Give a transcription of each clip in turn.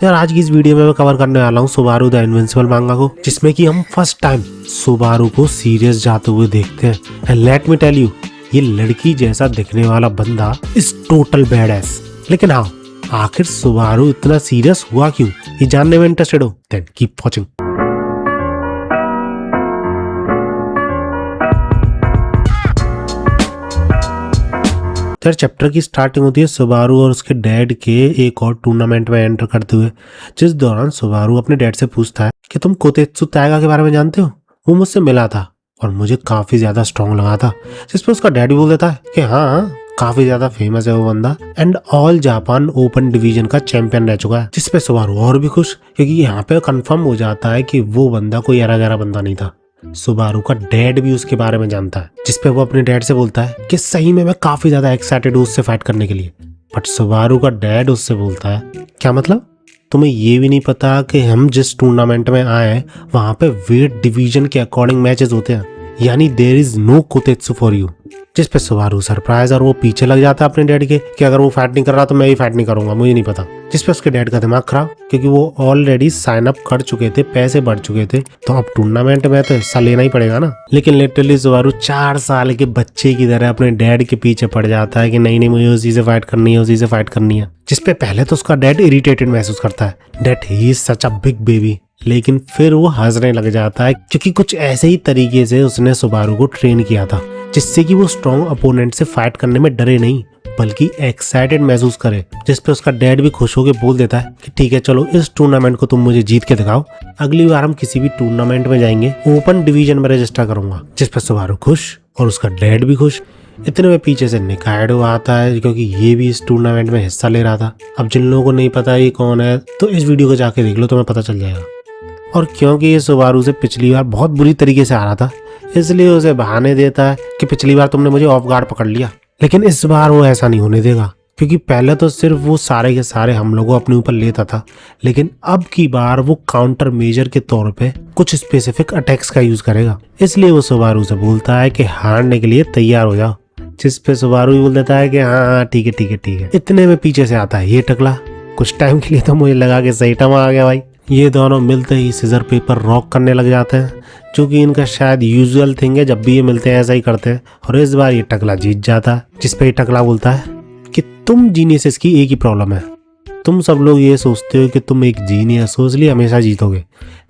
यार आज की इस वीडियो में मैं कवर करने वाला हूँ सुबारू द इनविंसिबल मांगा को, जिसमें कि हम फर्स्ट टाइम सुबारू को सीरियस जाते हुए देखते हैं। And let me tell you, ये लड़की जैसा दिखने वाला बंदा इज टोटल बैडएस। लेकिन हाँ, आखिर सुबारू इतना सीरियस हुआ क्यों, ये जानने में इंटरेस्टेड हो? Then keep watching. यार चैप्टर की स्टार्टिंग होती है सुबारू और उसके डैड के एक और टूर्नामेंट में एंटर करते हुए, जिस दौरान सुबारू अपने डैड से पूछता है कि तुम कोतेत्सु ताइगा के बारे में जानते हो? वो मुझसे मिला था और मुझे काफी ज्यादा स्ट्रॉन्ग लगा था। जिस पे उसका डैड भी बोल देता है कि हाँ, काफी ज्यादा फेमस है वो बंदा and all Japan open division का चैंपियन रह चुका है। जिसपे सुबारू और भी खुश, क्योंकि यहाँ पे कंफर्म हो जाता है कि वो बंदा कोई अरा गहरा बंदा नहीं था। सुबारू का डैड भी उसके बारे में जानता है, जिसपे वो अपने डैड से बोलता है कि सही में मैं काफी ज्यादा एक्साइटेड हूँ उससे फाइट करने के लिए। बट सुबारू का डैड उससे बोलता है, क्या मतलब? तुम्हें ये भी नहीं पता कि हम जिस टूर्नामेंट में आए हैं वहां पे वेट डिवीजन के अकॉर्डिंग मैचेस होते हैं, यानी there is no Kotetsu for you. जिस पे सुबारू सरप्राइज और वो पीछे लग जाता है अपने डैड के कि अगर वो फाइट नहीं कर रहा तो मैं भी फाइट नहीं करूंगा, मुझे नहीं पता। जिस पे उसके डैड का दिमाग खराब, क्योंकि वो ऑलरेडी साइन अप कर चुके थे, पैसे बढ़ चुके थे, तो अब टूर्नामेंट में तो हिस्सा लेना ही पड़ेगा ना। लेकिन लिटरली सुबारू 4 साल के बच्चे की तरह अपने डैड के पीछे पड़ जाता है कि नहीं नहीं, मुझे उसी से फाइट करनी है, उसी से फाइट करनी है। जिसपे पहले तो उसका डैड इरिटेटेड महसूस करता है, that he is such a big baby. लेकिन फिर वो हंसने लग जाता है, क्योंकि कुछ ऐसे ही तरीके से उसने सुबारू को ट्रेन किया था, जिससे कि वो स्ट्रॉन्ग अपोनेंट से फाइट करने में डरे नहीं बल्कि एक्साइटेड महसूस करे। जिसपे उसका डैड भी खुश होकर बोल देता है कि ठीक है, चलो इस टूर्नामेंट को तुम मुझे जीत के दिखाओ, अगली बार हम किसी भी टूर्नामेंट में जाएंगे, ओपन डिवीजन में रजिस्टर करूंगा। जिसपे सुबारू खुश और उसका डैड भी खुश। इतने में पीछे से निकायडो आता है, क्योंकि ये भी इस टूर्नामेंट में हिस्सा ले रहा था। अब जिन लोगों को नहीं पता ये कौन है तो इस वीडियो को जाके देख लो, तुम्हें पता चल जाएगा। और क्योंकि ये सुबारू से पिछली बार बहुत बुरी तरीके से आ रहा था, इसलिए उसे बहाने देता है कि पिछली बार तुमने मुझे ऑफ गार्ड पकड़ लिया। लेकिन इस बार वो ऐसा नहीं होने देगा, क्योंकि पहले तो सिर्फ वो सारे के सारे हमलों को अपने ऊपर लेता था, लेकिन अब की बार वो काउंटर मेजर के तौर पे कुछ स्पेसिफिक अटैक्स का यूज करेगा। इसलिए वो सुबारू से बोलता है कि हारने के लिए तैयार हो जाओ। जिस पे सुबारू भी बोल देता है कि हाँ ठीक है ठीक है ठीक है। इतने में पीछे से आता है ये टकला। कुछ टाइम के लिए तो मुझे लगा कि सही टाइम आ गया भाई। ये दोनों मिलते ही सीजर पेपर रॉक करने लग जाते हैं, जो कि इनका शायद यूजुअल थिंग है, जब भी ये मिलते हैं ऐसा ही करते हैं। और इस बार ये टकला जीत जाता है। जिस पे ये टकला बोलता है कि तुम जीनियस की एक ही प्रॉब्लम है, तुम सब लोग ये सोचते हो कि तुम एक जीनियस हो इसलिए हमेशा जीतोगे,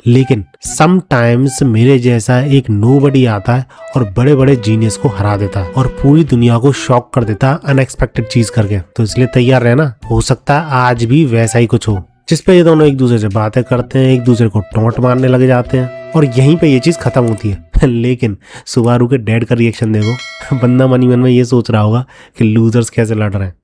लेकिन समटाइम्स मेरे जैसा एक नोबडी आता है और बड़े बड़े जीनियस को हरा देता है और पूरी दुनिया को शॉक कर देता है अनएक्सपेक्टेड चीज करके। तो इसलिए तैयार रहना, हो सकता है आज भी वैसा ही कुछ हो। जिस पे ये दोनों एक दूसरे से बातें करते हैं, एक दूसरे को टोंट मारने लग जाते हैं और यहीं पे ये चीज खत्म होती है। लेकिन सुबारू के डैड का रिएक्शन देखो, बंदा मनी मन में ये सोच रहा होगा कि लूजर्स कैसे लड़ रहे हैं।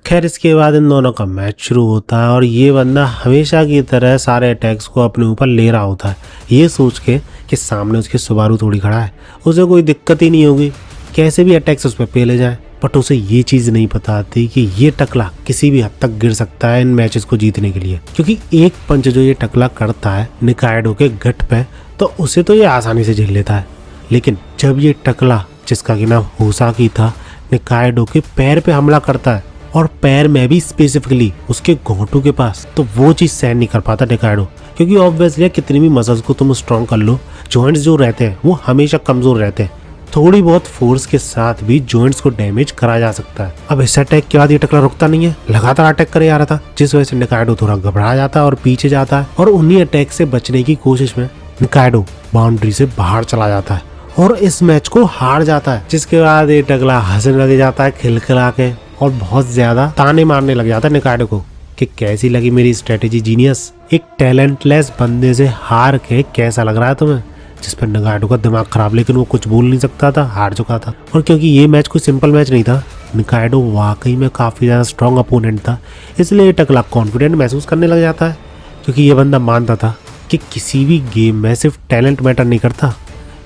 खैर इसके बाद इन दोनों का मैच शुरू होता है और ये बंदा हमेशा की तरह सारे अटैक्स को अपने ऊपर ले रहा होता है, ये सोच के कि सामने उसके सुबारू थोड़ी खड़ा है, उसे कोई दिक्कत ही नहीं होगी, कैसे भी अटैक्स उस पर पेले जाए। बट उसे ये चीज नहीं पता थी कि ये टकला किसी भी हद तक गिर सकता है इन मैचेस को जीतने के लिए, क्योंकि एक पंच जो ये टकला करता है निकायडो के गट पे, तो उसे तो ये आसानी से झेल लेता है। लेकिन जब ये टकला, जिसका कि नाम होसाकी था, निकायडो के पैर पे हमला करता है और पैर में भी स्पेसिफिकली उसके घोंटू के पास, तो वो चीज सहन नहीं कर पाता निकायडो, क्योंकि ऑब्वियसली कितनी भी मसल्स को तुम स्ट्रॉन्ग कर लो, जॉइंट्स जो रहते हैं वो हमेशा कमजोर रहते हैं। थोड़ी बहुत फोर्स के साथ भी जॉइंट्स को डैमेज करा जा सकता है। अब इस अटैक के बाद ये टकला रुकता नहीं है, लगातार अटैक करे जा रहा था, जिस वजह से निकायडो थोड़ा घबरा जाता है और पीछे जाता है और उन्हीं अटैक से बचने की कोशिश में निकायडो बाउंड्री से बाहर चला जाता है और इस मैच को हार जाता है। जिसके बाद ये टकला हंसने लग जाता है खिलखिला के और बहुत ज्यादा ताने मारने लग जाता है निकायडो को कि कैसी लगी मेरी स्ट्रेटेजी जीनियस, एक टैलेंटलेस बंदे से हार के कैसा लग रहा है तुम्हें। जिस पर निकायडो का दिमाग खराब, लेकिन वो कुछ बोल नहीं सकता था, हार चुका था। और क्योंकि ये मैच कोई सिंपल मैच नहीं था, निकायडो वाकई में काफी ज्यादा स्ट्रॉन्ग अपोनेंट था, इसलिए ये टकला कॉन्फिडेंट महसूस करने लग जाता है, क्योंकि ये बंदा मानता था कि किसी भी गेम में सिर्फ टैलेंट मैटर नहीं करता,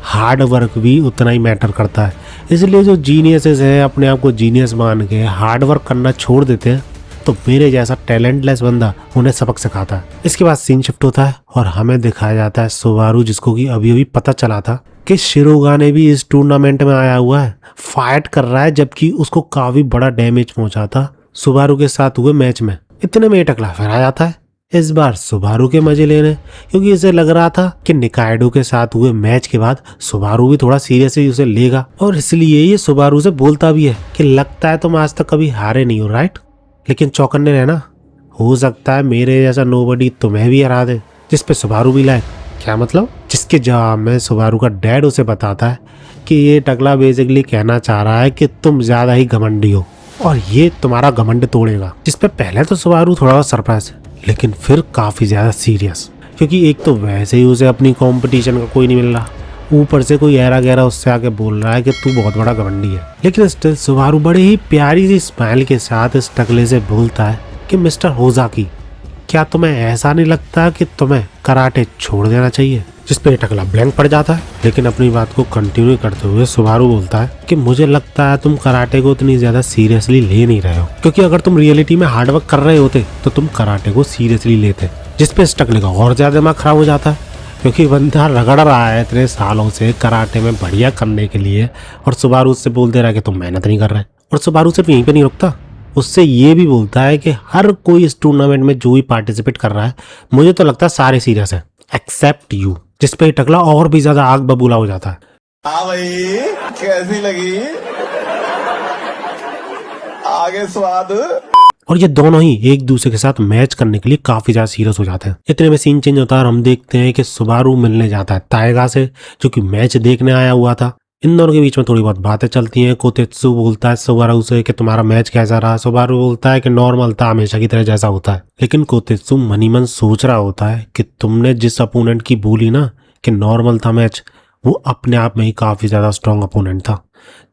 हार्ड वर्क भी उतना ही मैटर करता है। इसलिए जो जीनियसेस हैं अपने आप को जीनियस मान के हार्ड वर्क करना छोड़ देते हैं, तो मेरे जैसा टैलेंटलेस बंदा उन्हें सबक सिखाता है। इसके बाद सीन शिफ्ट होता है और हमें दिखाया जाता है सुबारू, जिसको कि अभी अभी पता चला था कि शिरोगाने भी इस टूर्नामेंट में आया हुआ है, फाइट कर रहा है, जबकि उसको काफी बड़ा डैमेज पहुंचा था सुबारू के साथ हुए मैच में। इतने में ये टकला फिर आ जाता है, इस बार सुबारू के मजे लेने, क्योंकि इसे लग रहा था कि निकाइडो के साथ हुए मैच के बाद सुबारू भी थोड़ा सीरियसली उसे लेगा, और इसलिए ये सुबारू से बोलता भी है कि लगता है तुम आज तक कभी हारे नहीं हो, राइट? लेकिन चौकन्ने रहना, हो सकता है मेरे जैसा नोबडी तुम्हें भी हरा दे। जिस पे सुबारू भी लाए, क्या मतलब? जिसके जवाब में सुबारू का डैड उसे बताता है कि ये टकला बेसिकली कहना चाह रहा है कि तुम ज्यादा ही घमंडी हो और ये तुम्हारा घमंड तोड़ेगा। जिस पे पहले तो सुबारू थोड़ा सरप्राइज, लेकिन फिर काफी ज्यादा सीरियस, क्योंकि एक तो वैसे ही उसे अपनी कंपटीशन का कोई नहीं मिल रहा, ऊपर से कोई ऐरा गहरा उससे आके बोल रहा है कि तू बहुत बड़ा घमंडी है। लेकिन स्टिल सुबारू बड़े ही प्यारी सी स्माइल के साथ इस टकले से बोलता है कि मिस्टर होजाकी, क्या तुम्हें ऐसा नहीं लगता कि तुम्हें कराटे छोड़ देना चाहिए? जिस पे टकला ब्लैंक पड़ जाता है, लेकिन अपनी बात को कंटिन्यू करते हुए सुबारू बोलता है कि मुझे लगता है तुम कराटे को इतनी ज्यादा सीरियसली ले नहीं रहे हो, क्योंकि अगर तुम रियलिटी में हार्डवर्क कर रहे होते तो तुम कराटे को सीरियसली लेते। जिस पे इस टकले का और ज्यादा दिमाग खराब हो जाता है, क्योंकि बंदा रगड़ रहा है इतने सालों से कराटे में बढ़िया करने के लिए, और सुबारू उससे बोल दे रहा है कि तुम मेहनत नहीं कर रहे। और सुबारू सिर्फ यहीं पे नहीं रुकता, उससे ये भी बोलता है कि हर कोई इस टूर्नामेंट में जो भी पार्टिसिपेट कर रहा है, मुझे तो लगता है सारे सीरियस है एक्सेप्ट यू। जिस पे टकला और भी ज्यादा आग बबूला हो जाता है। हाँ भाई, कैसी लगी? आगे स्वाद। और ये दोनों ही एक दूसरे के साथ मैच करने के लिए काफी ज्यादा सीरियस हो जाते हैं। इतने में सीन चेंज होता है और हम देखते हैं कि सुबारू मिलने जाता है ताएगा से, जो कि मैच देखने आया हुआ था। इन दोनों के बीच में थोड़ी बहुत बातें चलती हैं। कोतेत्सु बोलता है सुबारू से कि तुम्हारा मैच कैसा रहा। सुबारू बोलता है कि नॉर्मल था, हमेशा की तरह जैसा होता है। लेकिन कोतेत्सु मनी मन सोच रहा होता है कि तुमने जिस अपोनेंट की बोली ना कि नॉर्मल था मैच, वो अपने आप में ही काफी ज्यादा स्ट्रॉन्ग अपोनेंट था,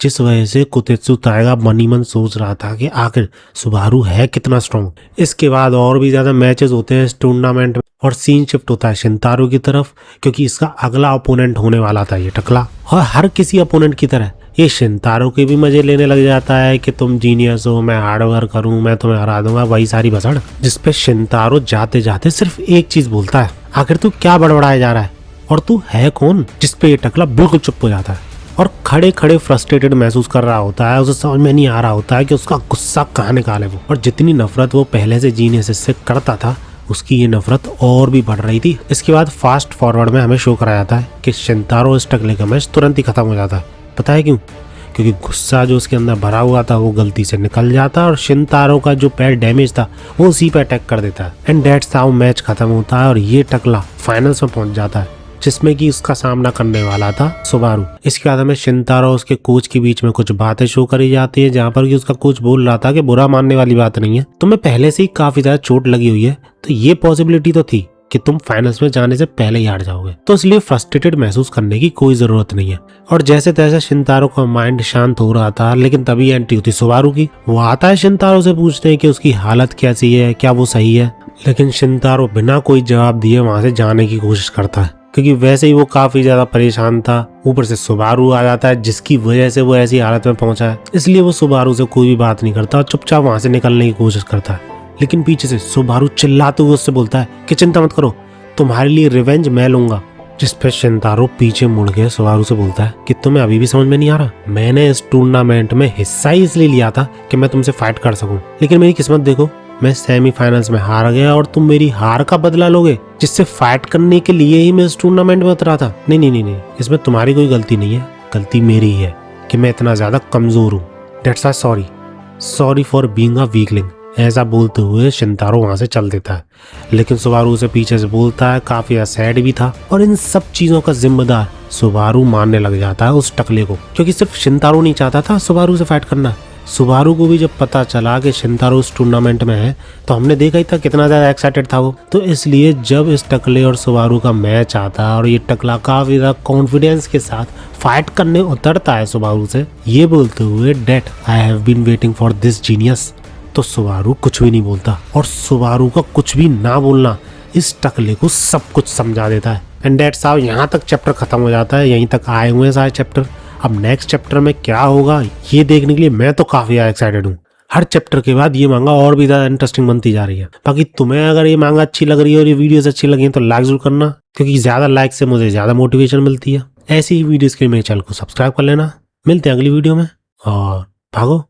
जिस वजह से कोतेत्सु ताएगा मनी मन सोच रहा था कि आखिर सुबारू है कितना स्ट्रॉन्ग। इसके बाद और भी ज्यादा मैचेस होते हैं इस टूर्नामेंट में, और सीन शिफ्ट होता है शिंतारो की तरफ, क्योंकि इसका अगला ओपोनेंट होने वाला था ये टकला। और हर किसी ओपोनेंट की तरह ये शिंतारो के भी मजे लेने लग जाता है कि तुम जीनियस हो, मैं हार्ड वर्क करूं, मैं तुम्हें हरा दूंगा, वही सारी बसड़। जिसपे शिंतारो जाते जाते सिर्फ एक चीज बोलता है, आखिर तू क्या बड़बड़ाया जा रहा है और तू है कौन? जिसपे ये टकला बिल्कुल चुप हो जाता है और खड़े खड़े फ्रस्ट्रेटेड महसूस कर रहा होता है। उसे समझ में नहीं आ रहा होता है कि उसका गुस्सा कहाँ निकाले वो, और जितनी नफरत वो पहले से जीनियस से करता था, उसकी ये नफरत और भी बढ़ रही थी। इसके बाद फास्ट फॉरवर्ड में हमें शो कराया जाता है कि शिंतारो इस टकले का मैच तुरंत ही खत्म हो जाता है। पता है क्यों? क्योंकि गुस्सा जो उसके अंदर भरा हुआ था वो गलती से निकल जाता है, और शिंतारो का जो पैर डैमेज था वो उसी पे अटैक कर देता है। एंड दैट्स हाउ मैच खत्म होता है और ये टकला फाइनल्स में पहुंच जाता है, जिसमें कि उसका सामना करने वाला था सुबारू। इसके बाद हमें शिंतारो और उसके कोच के बीच में कुछ बातें शो करी जाती है, जहाँ पर कि उसका कोच बोल रहा था कि बुरा मानने वाली बात नहीं है, तुम्हें पहले से ही काफी ज्यादा चोट लगी हुई है, तो ये पॉसिबिलिटी तो थी कि तुम फाइनल्स में जाने से पहले ही हार जाओगे, तो इसलिए फ्रस्ट्रेटेड महसूस करने की कोई जरूरत नहीं है। और जैसे तैसे शिंतारो का माइंड शांत हो रहा था, लेकिन तभी एंट्री होती सुबारू की। वो आता है शिंतारो से पूछते हैं कि उसकी हालत कैसी है, क्या वो सही है। लेकिन शिंतारो बिना कोई जवाब दिए वहां से जाने की कोशिश करता है, क्योंकि वैसे ही वो काफी ज्यादा परेशान था। ऊपर से सुबारू आ जाता है, जिसकी वजह से वो ऐसी हालत में पहुंचा है, इसलिए वो सुबारू से कोई भी बात नहीं करता और चुपचाप वहां से निकलने की कोशिश करता है। लेकिन पीछे से सुबारू चिल्लाते हुए उससे बोलता है कि चिंता मत करो, तुम्हारे लिए रिवेंज मैं लूंगा। जिस पे शिंतारो पीछे मुड़ के सुबारू से बोलता है कि तुम्हें अभी भी समझ में नहीं आ रहा, मैंने इस टूर्नामेंट में हिस्सा ही इसलिए लिया था कि मैं तुमसे फाइट कर सकूं, लेकिन मेरी किस्मत देखो, मैं सेमीफाइनल्स में हार गया और तुम मेरी हार का बदला लोगे, जिससे फाइट करने के लिए ही मैं इस टूर्नामेंट में उतरा था। नहीं नहीं नहीं नहीं, इसमें तुम्हारी कोई गलती नहीं है, गलती मेरी ही है कि मैं इतना ज्यादा कमजोर हूँ। That's why sorry for being a weakling. ऐसा बोलते हुए शिंतारो वहां से चल देता है, लेकिन सुबारू उसे पीछे से बोलता है, काफी सैड भी था। और इन सब चीजों का जिम्मेदार सुबारू मानने लग जाता है उस टकले को, क्योंकि सिर्फ शिंतारो नहीं चाहता था सुबारू से फाइट करना। सुबारू को भी जब पता चला कि शिंतारो उस टूर्नामेंट में है, तो हमने देखा ही था कितना ज्यादा एक्साइटेड था वो। तो इसलिए जब इस टकले और सुबारू का मैच आता और ये टकला काफी ज्यादा कॉन्फिडेंस के साथ फाइट करने उतरता है सुबारू से, ये बोलते हुए that I have been waiting for this genius, तो सुबारू कुछ भी नहीं बोलता। और सुबारू का कुछ भी ना बोलना इस टकले को सब कुछ समझा देता है। एंड दैट्स हाउ यहाँ तक चैप्टर खत्म हो जाता है। यहीं तक आए हुए हैं सारे चैप्टर। अब नेक्स्ट चैप्टर में क्या होगा ये देखने के लिए मैं तो काफी एक्साइटेड हूँ। हर चैप्टर के बाद ये मांगा और भी ज्यादा इंटरेस्टिंग बनती जा रही है। बाकी तुम्हें अगर ये मांगा अच्छी लग रही है और ये वीडियोस अच्छी लगी हैं तो लाइक जरूर करना, क्योंकि ज्यादा लाइक से मुझे ज्यादा मोटिवेशन मिलती है। ऐसी ही वीडियोस के लिए मेरे चैनल को सब्सक्राइब कर लेना। मिलते हैं अगली वीडियो में, और भागो।